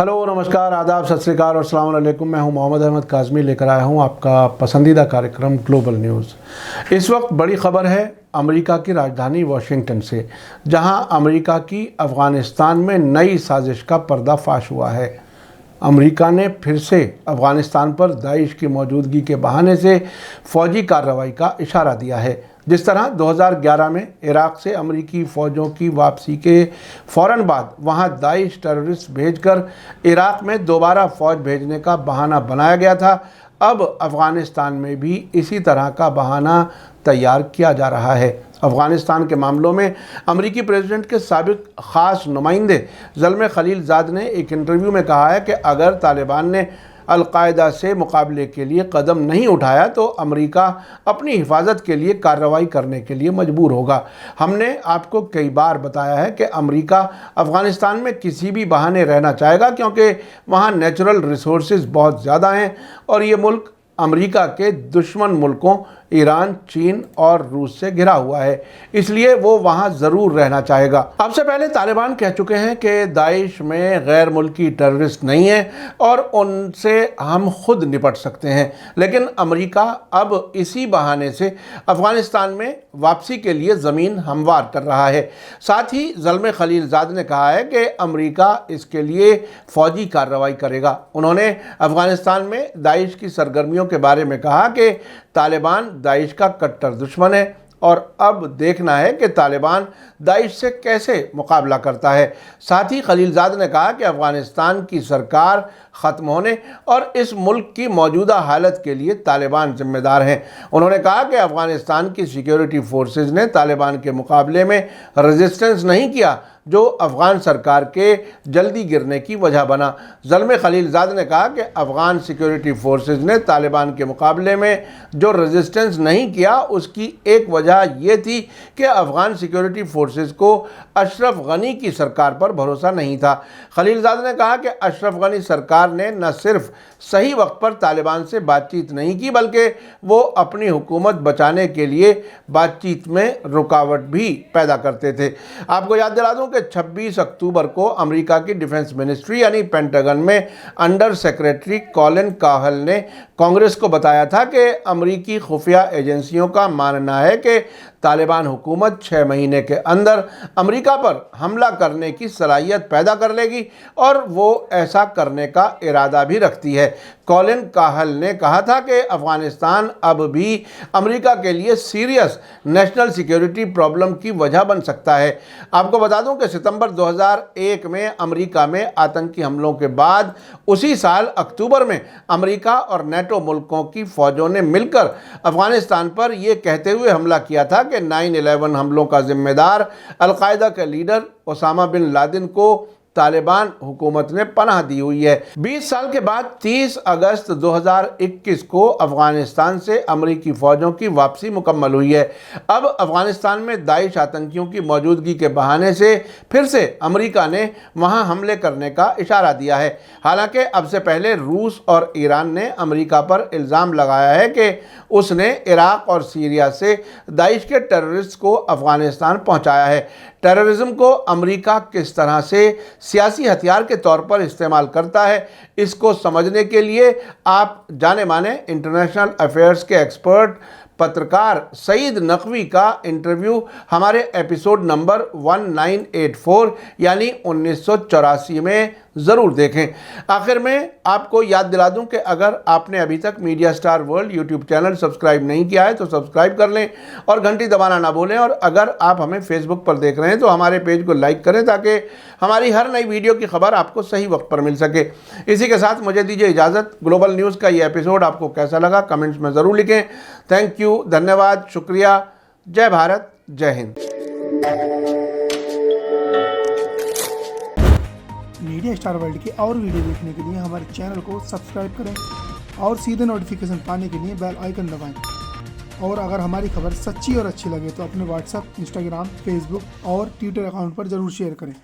Hello, नमस्कार, आदाब, सत श्री अकाल और अस्सलाम वालेकुम। मैं हूं मोहम्मद अहमद काज़मी, लेकर आया हूं आपका पसंदीदा कार्यक्रम ग्लोबल न्यूज़। इस वक्त बड़ी ख़बर है अमेरिका की राजधानी वाशिंगटन से, जहां अमेरिका की अफ़गानिस्तान में नई साजिश का पर्दाफाश हुआ है। अमेरिका ने फिर से अफ़गानिस्तान पर दाइश की मौजूदगी के बहाने से फ़ौजी कार्रवाई का इशारा दिया है। जिस तरह 2011 में इराक़ से अमेरिकी फ़ौजों की वापसी के फ़ौरन बाद वहां दाइश टेररिस्ट भेजकर इराक़ में दोबारा फ़ौज भेजने का बहाना बनाया गया था, अब अफ़गानिस्तान में भी इसी तरह का बहाना तैयार किया जा रहा है। अफ़गानिस्तान के मामलों में अमेरिकी प्रेसिडेंट के साबिक़ ख़ास नुमाइंदे ज़ल्मे खलीलज़ाद ने एक इंटरव्यू में कहा है कि अगर तालिबान ने अल-कायदा से मुकाबले के लिए कदम नहीं उठाया तो अमेरिका अपनी हिफाजत के लिए कार्रवाई करने के लिए मजबूर होगा। हमने आपको कई बार बताया है कि अमेरिका अफ़गानिस्तान में किसी भी बहाने रहना चाहेगा, क्योंकि वहाँ नेचुरल रिसोर्सेज बहुत ज़्यादा हैं और ये मुल्क अमेरिका के दुश्मन मुल्कों ईरान, चीन और रूस से घिरा हुआ है, इसलिए वो वहाँ ज़रूर रहना चाहेगा। अब से पहले तालिबान कह चुके हैं कि दाइश में गैर मुल्की टेररिस्ट नहीं है और उनसे हम खुद निपट सकते हैं, लेकिन अमेरिका अब इसी बहाने से अफ़गानिस्तान में वापसी के लिए ज़मीन हमवार कर रहा है। साथ ही ज़ल्मे खलीलज़ाद ने कहा है कि अमेरिका इसके लिए फ़ौजी कार्रवाई करेगा। उन्होंने अफ़गानिस्तान में दाइश की सरगर्मियों के बारे में कहा कि तालिबान दाइश का कट्टर दुश्मन है और अब देखना है कि तालिबान दाइश से कैसे मुकाबला करता है। साथ ही खलीलज़ाद ने कहा कि अफ़गानिस्तान की सरकार ख़त्म होने और इस मुल्क की मौजूदा हालत के लिए तालिबान जिम्मेदार हैं। उन्होंने कहा कि अफ़गानिस्तान की सिक्योरिटी फोर्सेस ने तालिबान के मुकाबले में रेजिस्टेंस नहीं किया, जो अफ़गान सरकार के जल्दी गिरने की वजह बना। ज़ल्मे खलीलज़ाद ने कहा कि अफ़गान सिक्योरिटी फोर्सेस ने तालिबान के मुकाबले में जो रेजिस्टेंस नहीं किया, उसकी एक वजह ये थी कि अफ़गान सिक्योरिटी फोर्सेस को अशरफ गनी की सरकार पर भरोसा नहीं था। खलीलज़ाद ने कहा कि अशरफ गनी सरकार ने न सिर्फ सही वक्त पर तालिबान से बातचीत नहीं की, बल्कि वो अपनी हुकूमत बचाने के लिए बातचीत में रुकावट भी पैदा करते थे। आपको याद दिला दूं कि 26 अक्टूबर को अमेरिका की डिफेंस मिनिस्ट्री यानी पेंटागन में अंडर सेक्रेटरी कॉलिन काहल ने कांग्रेस को बताया था कि अमेरिकी खुफिया एजेंसियों का मानना है कि तालिबान हुकूमत 6 महीने के अंदर अमेरिका पर हमला करने की सलाहियत पैदा कर लेगी और वो ऐसा करने का इरादा भी रखती है। कॉलिन काहल ने कहा था कि अफ़गानिस्तान अब भी अमेरिका के लिए सीरियस नेशनल सिक्योरिटी प्रॉब्लम की वजह बन सकता है। आपको बता दूं कि सितंबर 2001 में अमेरिका में आतंकी हमलों के बाद उसी साल अक्टूबर में अमेरिका और नेटो मुल्कों की फ़ौजों ने मिलकर अफ़गानिस्तान पर यह कहते हुए हमला किया था कि 9/11 हमलों का जिम्मेदार अल-कायदा के लीडर ओसामा बिन लादेन को तालिबान हुकूमत ने पनाह दी हुई है। 20 साल के बाद 30 अगस्त 2021 को अफ़गानिस्तान से अमेरिकी फ़ौजों की वापसी मुकम्मल हुई है। अब अफ़गानिस्तान में दाइश आतंकियों की मौजूदगी के बहाने से फिर से अमेरिका ने वहां हमले करने का इशारा दिया है। हालांकि अब से पहले रूस और ईरान ने अमेरिका पर इल्ज़ाम लगाया है कि उसने इराक़ और सीरिया से दाइश के टेररिस्ट को अफ़गानिस्तान पहुँचाया है। टेररिज्म को अमेरिका किस तरह से सियासी हथियार के तौर पर इस्तेमाल करता है, इसको समझने के लिए आप जाने माने इंटरनेशनल अफेयर्स के एक्सपर्ट पत्रकार सईद नकवी का इंटरव्यू हमारे एपिसोड नंबर 1984 यानी 1984 में ज़रूर देखें। आखिर में आपको याद दिला दूं कि अगर आपने अभी तक media star world YouTube channel subscribe नहीं किया है तो सब्सक्राइब कर लें और घंटी दबाना ना भूलें। और अगर आप हमें फेसबुक पर देख रहे हैं तो हमारे पेज को लाइक करें ताकि हमारी हर नई वीडियो की खबर आपको सही वक्त पर मिल सके। इसी के साथ मुझे दीजिए इजाज़त। ग्लोबल न्यूज़ का ये एपिसोड आपको कैसा लगा कमेंट्स में ज़रूर लिखें। थैंक यू, धन्यवाद, शुक्रिया। जय भारत, जय हिंद। मीडिया स्टार वर्ल्ड के और वीडियो देखने के लिए हमारे चैनल को सब्सक्राइब करें और सीधे नोटिफिकेशन पाने के लिए बेल आइकन दबाएं। और अगर हमारी खबर सच्ची और अच्छी लगे तो अपने व्हाट्सएप, इंस्टाग्राम, फेसबुक और ट्विटर अकाउंट पर ज़रूर शेयर करें।